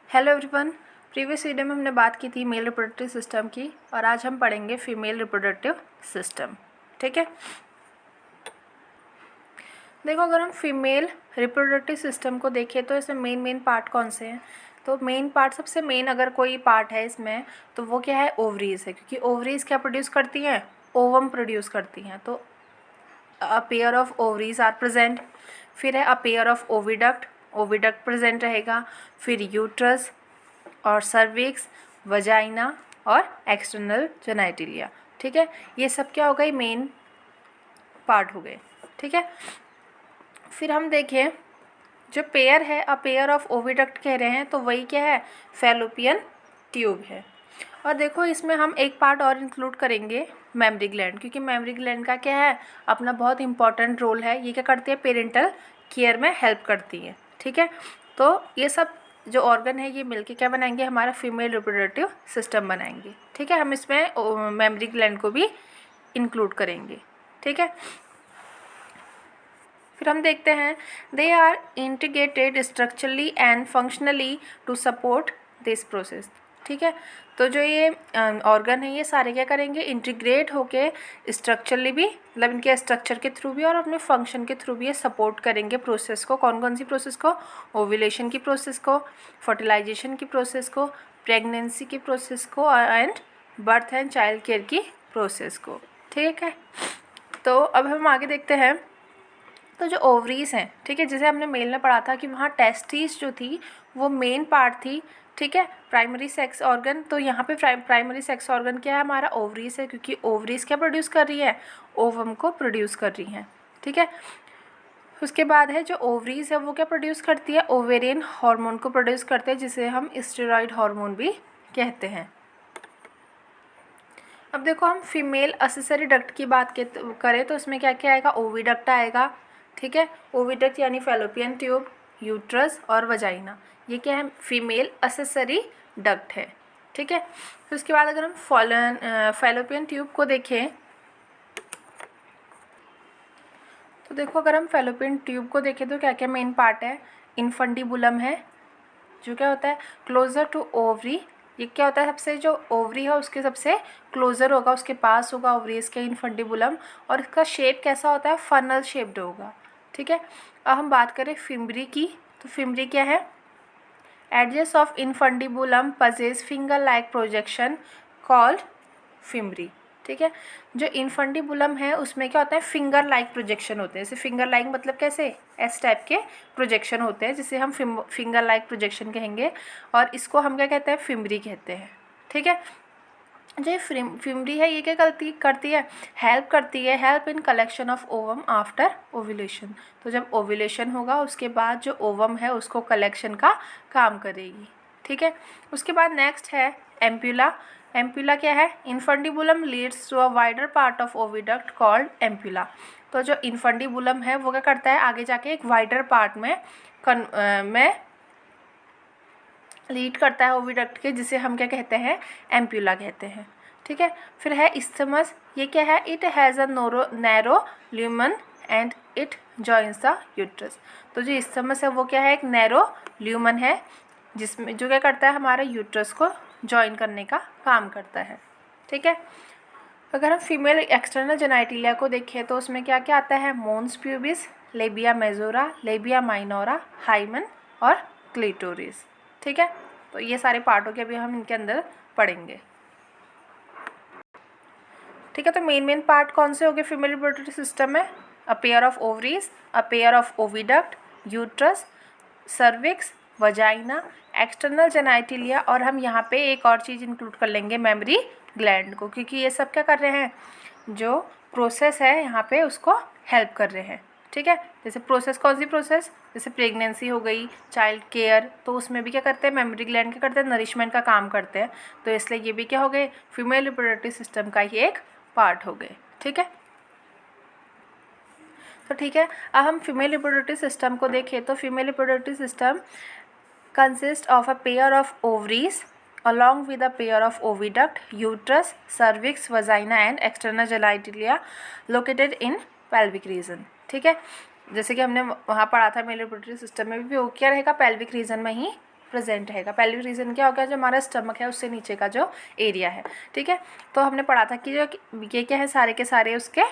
Hello everyone. Previous video में हमने बात की थी मेल रिप्रोडक्टिव सिस्टम की और आज हम पढ़ेंगे फीमेल रिप्रोडक्टिव सिस्टम। ठीक है, देखो अगर हम फीमेल रिप्रोडक्टिव सिस्टम को देखें तो इसमें मेन पार्ट कौन से हैं। तो मेन पार्ट, सबसे मेन अगर कोई पार्ट है इसमें तो वो क्या है, ओवरीज है। क्योंकि ओवरीज क्या प्रोड्यूस करती हैं, ओवम प्रोड्यूस करती हैं। तो a pair of ovaries are present. फिर है a pair of oviduct, oviduct present रहेगा। फिर यूट्रस और सर्विक्स, वजाइना और एक्सटर्नल जेनाइटिलिया। ठीक है, ये सब क्या हो गई, मेन पार्ट हो गए। ठीक है, फिर हम देखें जो पेयर है, अ पेयर ऑफ ओविडक्ट कह रहे हैं तो वही क्या है, फैलोपियन ट्यूब है। और देखो इसमें हम एक पार्ट और इंक्लूड करेंगे, मेमरी ग्लैंड, क्योंकि मेमरी ग्लैंड का क्या है, अपना बहुत इंपॉर्टेंट रोल है। ये क्या करती है, पेरेंटल केयर में हेल्प करती है। ठीक है, तो ये सब जो ऑर्गन है ये मिलके क्या बनाएंगे, हमारा फीमेल रिप्रोडक्टिव सिस्टम बनाएंगे। ठीक है, हम इसमें मेमरी ग्लैंड को भी इंक्लूड करेंगे। ठीक है, फिर हम देखते हैं they are integrated structurally and functionally to support this process. ठीक है, तो जो ये ऑर्गन है ये सारे क्या करेंगे, इंटीग्रेट होके स्ट्रक्चरली भी, मतलब इनके स्ट्रक्चर के थ्रू भी और अपने फंक्शन के थ्रू भी ये सपोर्ट करेंगे प्रोसेस को। कौन कौन सी प्रोसेस को, ओव्यूलेशन की प्रोसेस को, फर्टिलाइजेशन की प्रोसेस को, प्रेगनेंसी की प्रोसेस को and birth and child care की प्रोसेस को। ठीक है, तो अब हम आगे देखते हैं। तो जो ओवरीज हैं, ठीक है, जैसे हमने मेल में पढ़ा था कि वहाँ टेस्टिस जो थी वो मेन पार्ट थी। ठीक है, प्राइमरी सेक्स ऑर्गन, तो यहाँ पे प्राइमरी सेक्स ऑर्गन क्या है, हमारा ओवरीज है। क्योंकि ओवरीज क्या प्रोड्यूस कर रही है, ओवम को प्रोड्यूस कर रही हैं। ठीक है, उसके बाद है जो ओवरीज है वो क्या प्रोड्यूस करती है, ओवेरियन हार्मोन को प्रोड्यूस करते हैं, जिसे हम स्टेरॉइड हार्मोन भी कहते हैं। अब देखो हम फीमेल असेसरी डक्ट की बात करें तो इसमें क्या क्या आएगा, ओविडक्ट आएगा। ठीक है, ओविडक्ट यानी फैलोपियन ट्यूब, यूट्रस और वजाइना, ये क्या है, फीमेल असेसरी डक्ट है। ठीक है, फिर उसके बाद अगर हम फैलोपियन ट्यूब को देखें तो देखो अगर हम फैलोपियन ट्यूब को देखें तो क्या क्या मेन पार्ट है, इनफंडिबुलम है जो क्या होता है, क्लोजर टू ओवरी। ये क्या होता है, सबसे जो ओवरी है उसके सबसे क्लोजर होगा, उसके पास होगा ओवरीज के इनफंडिबुलम। और इसका शेप कैसा होता है, फनल शेप्ड होगा। ठीक है, अब हम बात करें फिम्बरी की, तो फिम्बरी क्या है, edges of infundibulum पजेज finger like projection called fimbriae. ठीक है, जो इनफंडिबुलम है उसमें क्या होता है, फिंगर लाइक प्रोजेक्शन होते हैं। जैसे फिंगर लाइक मतलब कैसे, एस टाइप के प्रोजेक्शन होते हैं, जिसे हम फिंगर लाइक प्रोजेक्शन कहेंगे। और इसको हम क्या कहते हैं, फिम्बरी कहते हैं। ठीक है, जो ये फिम्बरी है ये क्या करती है, हेल्प करती है, help in collection of ovum after ovulation. तो जब ओव्यूलेशन होगा उसके बाद जो ओवम है उसको कलेक्शन का काम करेगी। ठीक है, उसके बाद नेक्स्ट है एम्प्यूला। एम्प्यूला क्या है, infundibulum leads to a wider part of oviduct called ampulla. तो जो इनफंडिबुलम है वो क्या करता है, आगे जाके एक वाइडर पार्ट में लीड करता है ओविडक्ट के, जिसे हम क्या कहते हैं, एम्प्यूला कहते हैं। ठीक है, फिर है इस्थमस। ये क्या है, it has a narrow lumen and it joins the uterus. तो जो इस्थमस है वो क्या है, एक नैरो ल्यूमन है जिसमें जो क्या करता है, हमारे यूट्रस को जॉइन करने का काम करता है। ठीक है, अगर हम फीमेल एक्सटर्नल जेनाइटिलिया को देखें तो उसमें क्या क्या आता है, mons pubis, labia majora, labia minora, hymen और क्लिटोरिस। ठीक है, तो ये सारे पार्टों के अभी हम इनके अंदर पढ़ेंगे। ठीक है, तो मेन पार्ट कौन से हो गए फीमेल रिप्रोडक्टिव सिस्टम में, a pair of ovaries, a pair of oviduct, uterus, cervix, vagina, external genitalia, और हम यहाँ पे एक और चीज़ इंक्लूड कर लेंगे, मेमरी ग्लैंड को, क्योंकि ये सब क्या कर रहे हैं, जो प्रोसेस है यहाँ पे उसको हेल्प कर रहे हैं। ठीक है, जैसे प्रोसेस, कौन सी प्रोसेस, जैसे प्रेगनेंसी हो गई, चाइल्ड केयर, तो उसमें भी क्या करते हैं, मेमरी ग्लैंड क्या करते हैं, नरिशमेंट का काम करते हैं। तो इसलिए ये भी क्या हो गए, फीमेल रिप्रोडक्टिव सिस्टम का ही एक पार्ट हो गए। ठीक है, तो ठीक है, अब हम फीमेल रिप्रोडक्टिव सिस्टम को देखें तो female reproductive system consist of a pair of ovaries along with a pair of oviduct, uterus, cervix, vagina and external genitalia located in pelvic region. ठीक है, जैसे कि हमने वहाँ पढ़ा था मेल रिप्रोडक्टिव सिस्टम में भी वो क्या रहेगा, पेल्विक रीजन में ही प्रेजेंट रहेगा। पेल्विक रीजन क्या होगा, जो हमारा स्टमक है उससे नीचे का जो एरिया है, ठीक है। तो हमने पढ़ा था कि जो ये क्या है, सारे के सारे उसके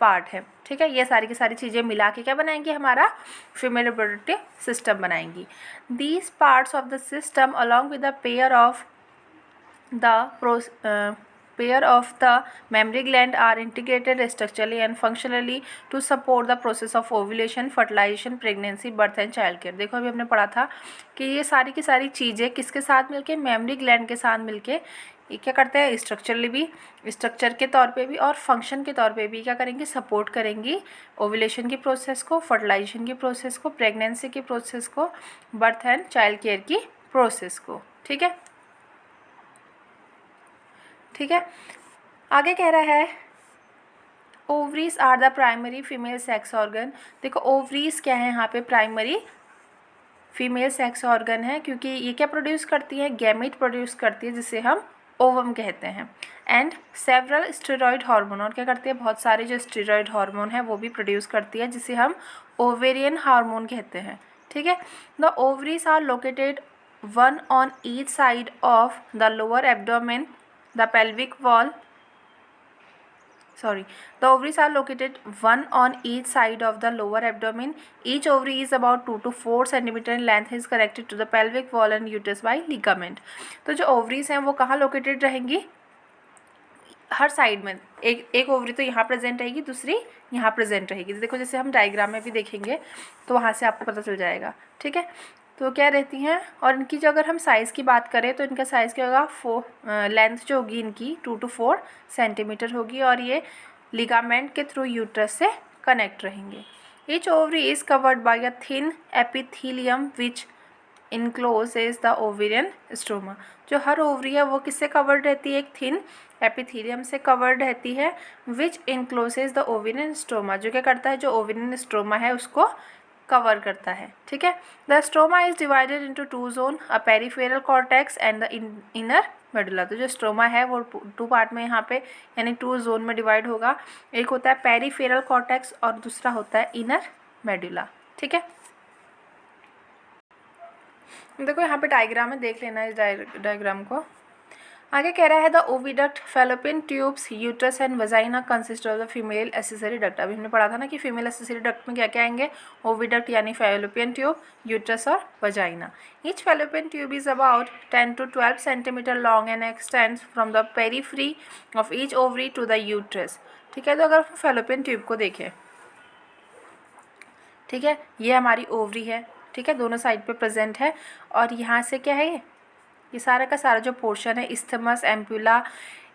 पार्ट है, ठीक है। ये सारी की सारी चीज़ें मिला के क्या बनाएंगी, हमारा फीमेल रिप्रोडक्टिव सिस्टम बनाएंगी। These parts of the system along with the pair of the mammary gland are integrated structurally and functionally to support the process of ovulation, fertilization, pregnancy, birth and child care। देखो अभी हमने पढ़ा था कि ये सारी की सारी चीज़ें किसके साथ मिलके, मेमरी ग्लैंड के साथ मिलके ये क्या करते हैं, स्ट्रक्चरली भी, स्ट्रक्चर के तौर पे भी और फंक्शन के तौर पे भी क्या करेंगी, सपोर्ट करेंगी ओव्यूलेशन की प्रोसेस को, फर्टिलाइजेशन की प्रोसेस को, प्रेगनेंसी की प्रोसेस को, बर्थ एंड चाइल्ड केयर की प्रोसेस को, ठीक है। ठीक है, आगे कह रहा है ovaries are the primary female sex organ. देखो ओवरीज क्या है यहाँ पे, प्राइमरी फीमेल सेक्स ऑर्गन है, क्योंकि ये क्या प्रोड्यूस करती है, गैमेट प्रोड्यूस करती है जिसे हम ओवम कहते हैं। एंड सेवरल स्टेरॉयड हार्मोन, और क्या करती है, बहुत सारे जो स्टेरॉयड हार्मोन है वो भी प्रोड्यूस करती है जिसे हम ओवेरियन हार्मोन कहते हैं, ठीक है। The ovaries are located one on each side of the lower abdomen, the pelvic wall, the ovaries are located one on each side of the lower abdomen. Each ovary is about 2 to 4 centimeter in length, is connected to the pelvic wall and uterus by ligament। तो जो ovaries हैं वो कहाँ located रहेंगी, हर side में। एक ovary तो यहाँ प्रेजेंट रहेगी, दूसरी यहाँ प्रेजेंट रहेगी। देखो जैसे हम डायग्राम में भी देखेंगे तो वहाँ से आपको पता चल जाएगा, ठीक है। तो क्या रहती हैं, और इनकी जो अगर हम साइज़ की बात करें तो इनका साइज़ क्या होगा, लेंथ जो होगी इनकी 2 to 4 सेंटीमीटर होगी, और ये लिगामेंट के थ्रू यूट्रस से कनेक्ट रहेंगे। Each ovary is covered by a thin epithelium which encloses the ovarian stroma. जो हर ओवरी है वो किससे कवर्ड रहती है, एक थिन एपिथीलियम से कवर्ड रहती है, विच इनक्लोजेज द ओवेरियन स्ट्रोमा, जो क्या करता है, जो ओवेरियन स्ट्रोमा है उसको कवर करता है, ठीक है। The stroma is divided into 2 zone, a peripheral cortex and the inner medulla. तो जो स्ट्रोमा है वो 2 पार्ट में यहाँ पे यानी 2 जोन में डिवाइड होगा। एक होता है पेरिफेरल कॉर्टेक्स और दूसरा होता है इनर मेडुला, ठीक है। देखो यहाँ पे डायग्राम है, देख लेना इस डायग्राम को। आगे कह रहा है the oviduct, fallopian tubes, uterus and vagina consist of the female accessory duct. अभी हमने पढ़ा था ना कि फीमेल एसेसरी डक्ट में क्या क्या आएंगे, ओविडक्ट यानी फैलोपियन ट्यूब, यूट्रस और vagina. Each fallopian tube is about 10 to 12 centimetre long and extends from the periphery of each ovary to the uterus, ठीक है। तो अगर फैलोपियन ट्यूब को देखें, ठीक है, ये हमारी ओवरी है, ठीक है, दोनों साइड पे प्रेजेंट है, और यहाँ से क्या है, ये सारा का सारा जो पोर्शन है, इस्थमस, एम्पुला,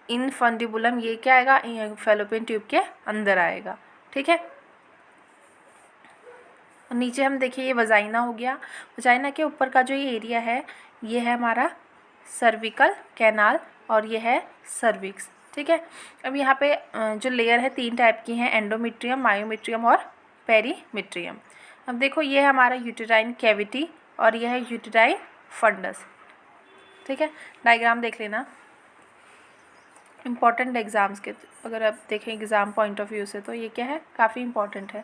इनफंडिबुलम, ये क्या आएगा, फैलोपियन ट्यूब के अंदर आएगा, ठीक है। और नीचे हम देखिए ये वजाइना हो गया, वजाइना के ऊपर का जो ये एरिया है ये है हमारा सर्विकल कैनाल और ये है सर्विक्स, ठीक है। अब यहाँ पे जो लेयर है 3 टाइप की हैं, एंडोमेट्रियम, मायोमेट्रियम और पेरीमेट्रियम। अब देखो ये है हमारा यूटेराइन कैविटी और यह है यूटेराइन फंडस, ठीक है। डायग्राम देख लेना, इम्पॉर्टेंट एग्जाम्स के अगर आप देखें एग्ज़ाम पॉइंट ऑफ व्यू से तो ये क्या है, काफ़ी इम्पॉर्टेंट है,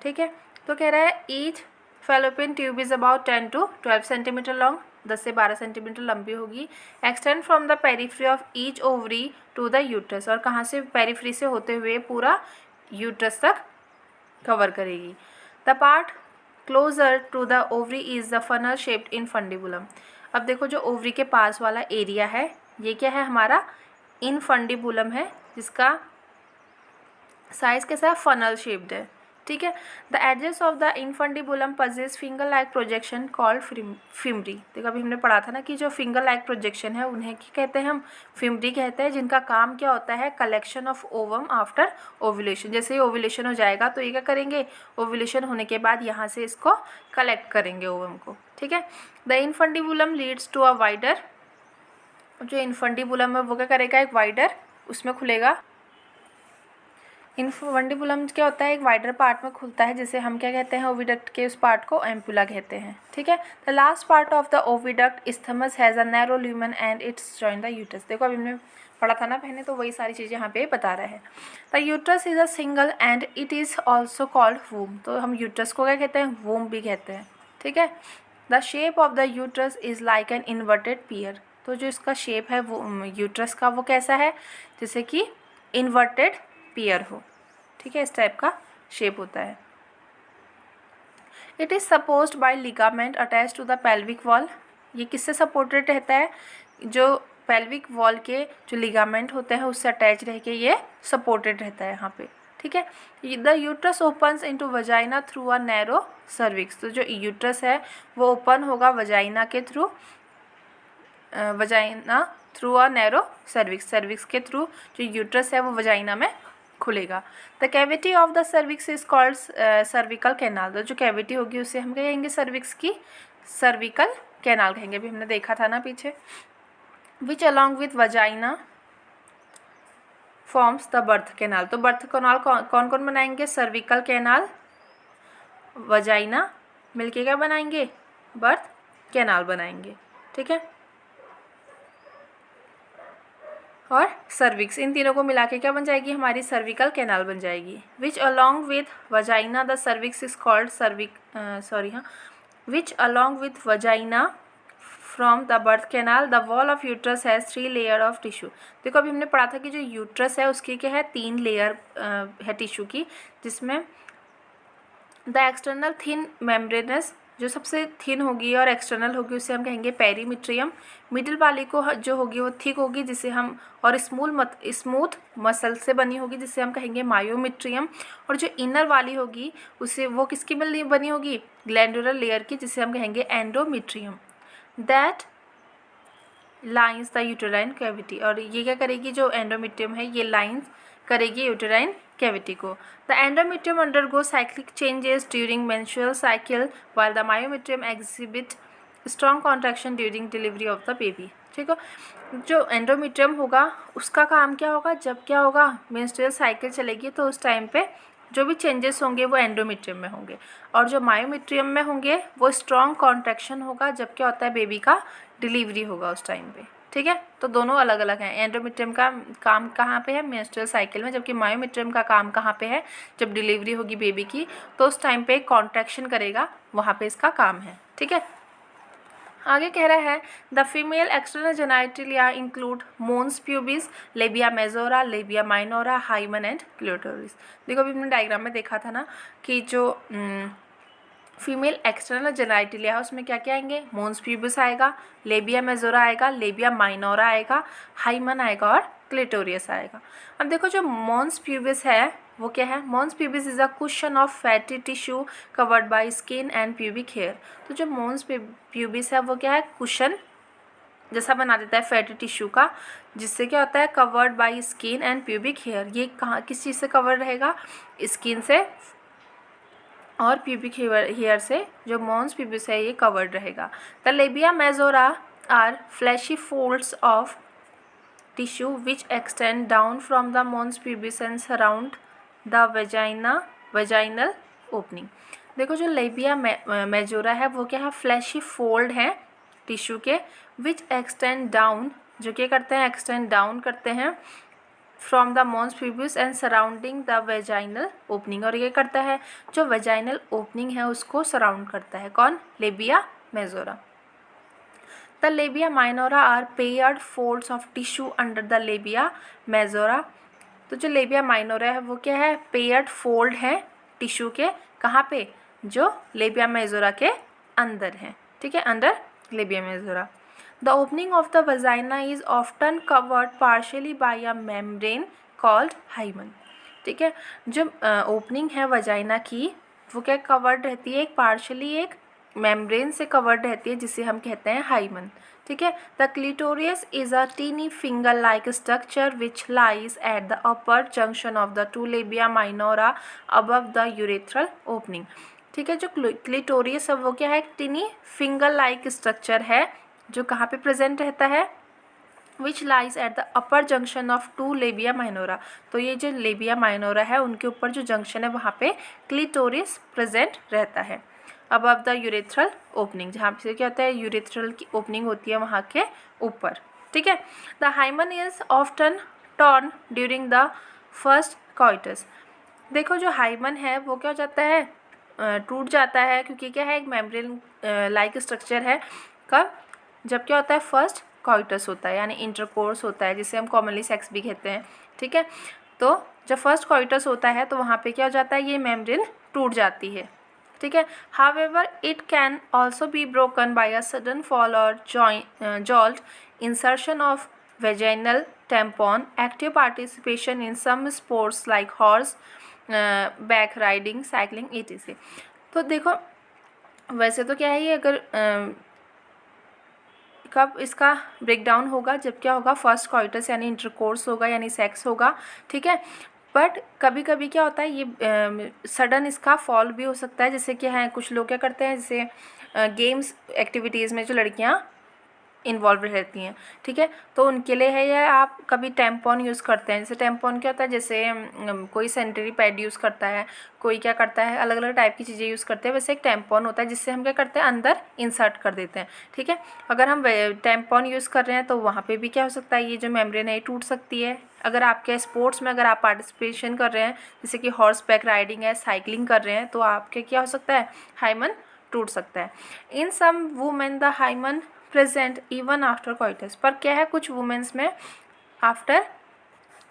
ठीक है। तो कह रहा है each fallopian tube is about 10 to 12 centimetre long, 10 से 12 सेंटीमीटर लंबी होगी। Extend from the periphery of each ovary to the uterus, और कहाँ से, पेरीफ्री से होते हुए पूरा यूट्रस तक कवर करेगी। The part closer to the ovary is the funnel shaped infundibulum. अब देखो जो ओवरी के पास वाला एरिया है ये क्या है, हमारा इनफंडिबुलम है, जिसका साइज कैसा है, फनल शेप्ड है, ठीक है। The edges of the infundibulum possess finger like projection called fimbriae. देखो अभी हमने पढ़ा था ना कि जो फिंगर लाइक प्रोजेक्शन है उन्हें क्या कहते हैं, हम फिमरी कहते हैं, जिनका काम क्या होता है, collection of ovum after ovulation. जैसे ही ओव्यूलेशन हो जाएगा तो ये क्या करेंगे, ओव्यूलेशन होने के बाद यहाँ से इसको कलेक्ट करेंगे ओवम को, ठीक है। The infundibulum leads to a wider, जो इनफंडिबुलम है वो क्या करेगा, एक वाइडर उसमें खुलेगा। इनफंडिबुलम क्या होता है, एक वाइडर पार्ट में खुलता है, जिसे हम क्या कहते हैं, ओविडक्ट के उस पार्ट को एम्पुला कहते हैं, ठीक है। The last part of the oviduct isthmus has a narrow lumen and it's join the uterus. देखो अभी हमने पढ़ा था ना पहले, तो वही सारी चीज़ें यहाँ पे बता रहे हैं। The uterus is a single and it is also called womb. तो हम यूट्रस को क्या कहते हैं, वूम भी कहते हैं, ठीक है। The shape of the uterus is like an inverted pear, तो जो इसका शेप है वो यूट्रस का वो कैसा है, जैसे कि इन्वर्टेड पियर हो, ठीक है, इस टाइप का शेप होता है। It is supposed by ligament attach to the pelvic wall, ये किससे सपोर्टेड रहता है, जो पेल्विक वॉल के जो लिगामेंट होते हैं उससे अटैच रह के ये सपोर्टेड रहता है यहाँ पे, ठीक है। The uterus opens into vagina through a narrow cervix, तो जो यूट्रस है वो ओपन होगा वजाइना के through, vagina through a narrow cervix, cervix के थ्रू जो यूट्रस है वो वजाइना में खुलेगा। The cavity of the cervix is called cervical canal, तो जो कैविटी होगी उसे हम कहेंगे सर्विक्स की सर्विकल कैनाल कहेंगे, अभी हमने देखा था ना पीछे। Which along with vagina forms the birth canal, तो बर्थ कैनाल कौन कौन बनाएंगे, सर्विकल कैनाल वजाइना मिलके क्या बनाएंगे, बर्थ कैनाल बनाएंगे, ठीक है, और सर्विक्स, इन तीनों को मिला के क्या बन जाएगी, हमारी सर्विकल कैनाल बन जाएगी। Which along with vagina the cervix is called which along with vagina from the birth canal the wall of uterus has 3 layer of tissue. देखो अभी हमने पढ़ा था कि जो यूट्रस है उसकी क्या है, 3 लेयर है टिश्यू की, जिसमें द एक्सटर्नल थिन मेम्ब्रेनस, जो सबसे थिन होगी और एक्सटर्नल होगी उसे हम कहेंगे पेरीमीट्रियम, मिडिल वाली को जो होगी वो थिक होगी जिसे हम, और स्मूथ मसल से बनी होगी जिसे हम कहेंगे मायोमीट्रियम, और जो इनर वाली होगी उसे वो किसकी बनी होगी, ग्लैंडुलर लेयर की, जिसे हम कहेंगे endometrium. That lines the uterine cavity, और ये क्या करेगी, जो एंडोमीट्रियम है ये लाइंस करेगी यूटेराइन कैविटी को। The endometrium undergo cyclic changes during menstrual cycle while the myometrium exhibit strong contraction during delivery of the baby, ठीक है। जो एंडोमीट्रियम होगा उसका काम क्या होगा, जब क्या होगा मेंस्ट्रुअल साइकिल चलेगी तो उस टाइम पे जो भी चेंजेस होंगे वो एंडोमीट्रियम में होंगे, और जो मायोमीट्रियम में होंगे वो स्ट्रॉन्ग कॉन्ट्रैक्शन होगा जब क्या होता है, बेबी का डिलीवरी होगा उस टाइम पे, ठीक है। तो दोनों अलग अलग हैं, एंडोमीट्रियम का काम कहाँ पे है, मेंस्ट्रुअल साइकिल में, जबकि मायोमीट्रियम का काम कहाँ पे है, जब डिलीवरी होगी बेबी की तो उस टाइम पे कॉन्ट्रैक्शन करेगा, वहाँ पे इसका काम है, ठीक है। आगे कह रहा है the female external genitalia include mons pubis, labia majora, labia minora, hymen and clitoris. देखो अभी हमने डायग्राम में देखा था ना कि जो फीमेल एक्सटर्नल जेनाइटलिया है उसमें क्या क्या आएंगे, मोन्स प्यूबिस आएगा, लेबिया मेजोरा आएगा, लेबिया माइनोरा आएगा, हाइमन आएगा और क्लिटोरियस आएगा। अब देखो जो मोन्स प्यूबिस है वो क्या है, mons pubis is a cushion of fatty tissue covered by skin and pubic hair. तो जो मोन्स प्यूबिस है वो क्या है, कुशन जैसा बना देता है फैटी टिश्यू का, जिससे क्या होता है, covered by skin and pubic hair. ये कहाँ किस चीज़ से कवर रहेगा, स्किन से और प्यूबिक हेयर से, जो मोन्स प्यूबिस है ये कवर्ड रहेगा। The labia majora are fleshy folds of tissue which extend down from the mons pubis and surround the vaginal opening. देखो जो लेबिया मेजोरा है वो क्या है, फ्लैशी फोल्ड हैं टिश्यू के, विच एक्सटेंड डाउन, जो क्या करते हैं, एक्सटेंड डाउन करते हैं from the mons pubis and surrounding the vaginal opening, और ये करता है जो वेजाइनल ओपनिंग है उसको सराउंड करता है, कौन, labia majora. The labia minora are paired folds of tissue under the labia majora. तो जो लेबिया माइनोरा है वो क्या है, पेयर्ड फोल्ड है टिश्यू के, कहाँ पे, जो लेबिया मेजोरा के अंदर है, ठीक है, under labia majora. The opening of the vagina is often covered partially by a membrane called hymen, ठीक है। जो ओपनिंग है वजाइना की वो क्या कवर्ड रहती है, एक पार्शियली एक मेम्ब्रेन से कवर्ड रहती है जिसे हम कहते हैं हाइमन, ठीक है। The clitoris is a tiny finger like structure which lies at the upper junction of the two labia minora above the urethral opening, ठीक है। जो क्लिटोरियस है वो क्या है, एक टीनी फिंगर लाइक स्ट्रक्चर है जो कहाँ पे प्रेजेंट रहता है, which lies at the upper junction of two labia minora. तो ये जो लेबिया माइनोरा है उनके ऊपर जो जंक्शन है वहाँ पे क्लिटोरियस प्रेजेंट रहता है, अबव द यूरेथ्रल ओपनिंग, जहाँ पे क्या होता है, यूरेथ्रल की ओपनिंग होती है वहाँ के ऊपर, ठीक है। The hymen is often torn during the first coitus. देखो जो हाइमन है वो क्या हो जाता है, टूट जाता है क्योंकि क्या है, एक मेम्ब्रेन लाइक स्ट्रक्चर है। कब? जब क्या होता है, फर्स्ट कॉइटस होता है यानी इंटरकोर्स होता है, जिसे हम कॉमनली सेक्स भी कहते हैं। ठीक है, तो जब फर्स्ट कॉइटस होता है तो वहाँ पे क्या हो जाता है, ये मेम्ब्रेन टूट जाती है। ठीक है, however it can also be broken by a sudden fall और jolt, insertion of vaginal tampon, active participation in some sports like horse back riding, cycling etc. तो देखो वैसे तो क्या है ये, अगर कब इसका ब्रेकडाउन होगा, जब क्या होगा, फर्स्ट कॉइटस यानी इंटरकोर्स होगा यानी सेक्स होगा। ठीक है, बट कभी कभी क्या होता है, ये सडन इसका फॉल भी हो सकता है। जैसे कि है कुछ लोग क्या करते हैं, जैसे गेम्स एक्टिविटीज़ में जो लड़कियां इन्वॉल्व रहती हैं। ठीक है, तो उनके लिए है, या आप कभी टैम्पॉन यूज़ करते हैं। जैसे टैम्पॉन क्या होता है, जैसे कोई सैनिटरी पैड यूज़ करता है, कोई क्या करता है, अलग अलग टाइप की चीज़ें यूज़ करते हैं। वैसे एक टैम्पॉन होता है जिससे हम क्या करते हैं, अंदर इंसर्ट कर देते हैं। ठीक है, अगर हम टैम्पॉन यूज़ कर रहे हैं तो वहाँ पर भी क्या हो सकता है, ये जो मेम्ब्रेन है ये टूट सकती है। अगर आपके स्पोर्ट्स में अगर आप पार्टिसिपेशन कर रहे हैं, जैसे कि हॉर्स बैक राइडिंग है, साइकिलिंग कर रहे हैं, तो आपके क्या हो सकता है, हाइमन टूट सकता है। In some women the hymen present even after coitus, पर क्या है, कुछ वुमेन्स में आफ्टर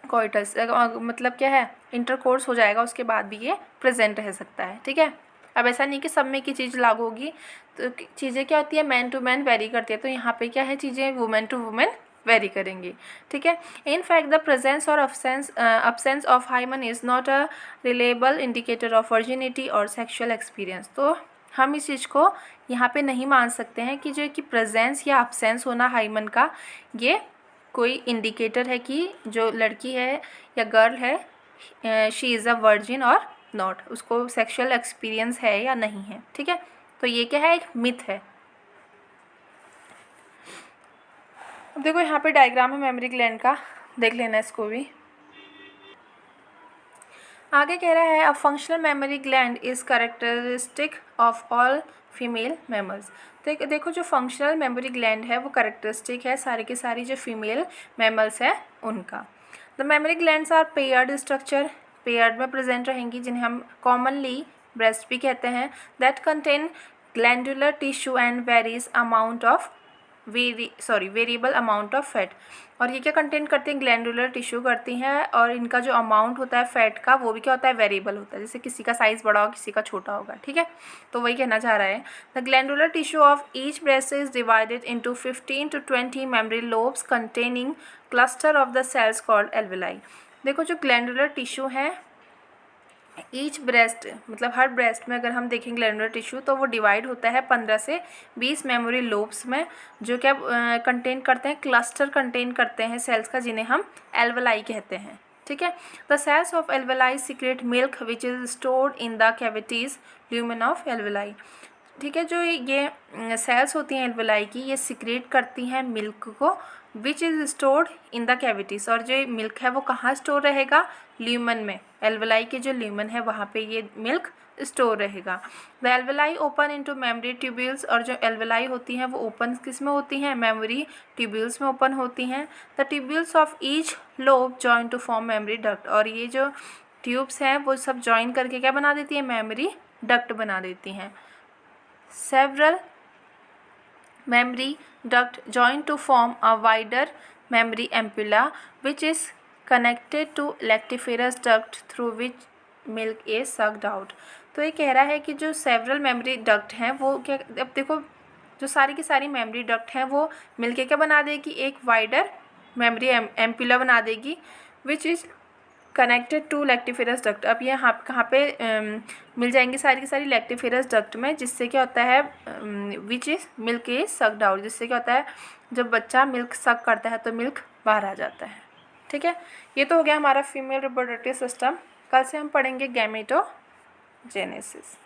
कोइटस मतलब क्या है, इंटरकोर्स हो जाएगा उसके बाद भी ये प्रेजेंट रह सकता है। ठीक है, अब ऐसा नहीं कि सब में की चीज़ लागू होगी, तो चीज़ें क्या होती है, मैन टू मैन वेरी करती है। तो यहाँ पे क्या है, चीज़ें वुमेन टू वुमेन वेरी करेंगी। ठीक है, इन फैक्ट द प्रेजेंस और absence of hymen is not a reliable indicator of virginity और सेक्शुअल एक्सपीरियंस। तो हम इस चीज़ को यहाँ पे नहीं मान सकते हैं कि जो कि प्रेजेंस या absence होना हाइमन का, ये कोई इंडिकेटर है कि जो लड़की है या गर्ल है, शी इज़ अ वर्जिन और नॉट, उसको सेक्शुअल एक्सपीरियंस है या नहीं है। ठीक है, तो ये क्या है, एक मिथ है। अब देखो यहाँ पे डायग्राम है मेमोरी ग्लैंड का, देख लेना इसको भी। आगे कह रहा है, a functional mammary gland is characteristic of all female mammals. देखो जो फंक्शनल मेमोरी ग्लैंड है वो कैरेक्टरिस्टिक है सारी की सारी जो फीमेल मैमल्स है उनका। The mammary glands are paired structure, paired में प्रेजेंट रहेंगी, जिन्हें हम कॉमनली ब्रेस्ट भी कहते हैं। That contain glandular tissue and varies amount of variable amount of fat. और ये क्या कंटेन करती हैं, ग्लैंडुलर टिश्यू करती हैं, और इनका जो अमाउंट होता है फैट का वो भी क्या होता है, वेरिएबल होता है। जैसे किसी का साइज़ बड़ा होगा, किसी का छोटा होगा। ठीक है, तो वही कहना चाह रहा है। The glandular tissue of each breast is divided into 15 to 20 memory lobes containing cluster of the cells called alveoli. देखो जो ग्लैंडुलर टिश्यू है, ईच ब्रेस्ट मतलब हर ब्रेस्ट में अगर हम देखें ग्लैंडुलर टिश्यू, तो वो डिवाइड होता है 15 से 20 मेमोरी लोब्स में, जो क्या कंटेन करते हैं, क्लस्टर कंटेन करते हैं सेल्स का, जिन्हें हम एल्वेलाई कहते हैं। ठीक है, the cells of alveoli secrete milk which is stored in the cavities lumen of alveoli. ठीक है, जो ये सेल्स होती हैं एल्वेलाई की, ये सिक्रेट करती हैं मिल्क को, which is stored in the cavities, और जो मिल्क है वो कहाँ स्टोर रहेगा, ल्यूमन में। एल्वेलाई के जो ल्यूमन है वहाँ पे ये मिल्क स्टोर रहेगा। The alveoli open into mammary tubules, और जो एल्वेलाई होती हैं वो ओपन किस में होती हैं, मेमोरी ट्यूब्यूल्स में ओपन होती हैं। The tubules of each lobe join to form mammary duct, और ये जो ट्यूब्स हैं वो सब जॉइन करके क्या बना देती हैं, मेमोरी डक्ट बना देती हैं। Several memory duct join to form a wider memory ampulla which is connected to lactiferous duct through which milk is sucked out। तो ये कह रहा है कि जो सेवरल मेमोरी डक्ट हैं वो क्या, अब देखो जो सारी की सारी मेमोरी डक्ट हैं वो मिलके क्या बना देगी, एक वाइडर मेमोरी एम्पुला बना देगी, which is connected to lactiferous duct. अब ये यहाँ कहाँ पे मिल जाएंगी सारी की सारी लैक्टिफेरस डक्ट में, जिससे क्या होता है, which is milk is sucked out, जिससे क्या होता है, जब बच्चा मिल्क सक करता है तो मिल्क बाहर आ जाता है। ठीक है, ये तो हो गया हमारा फीमेल रिप्रोडक्टिव सिस्टम। कल से हम पढ़ेंगे गैमेटोजेनेसिस।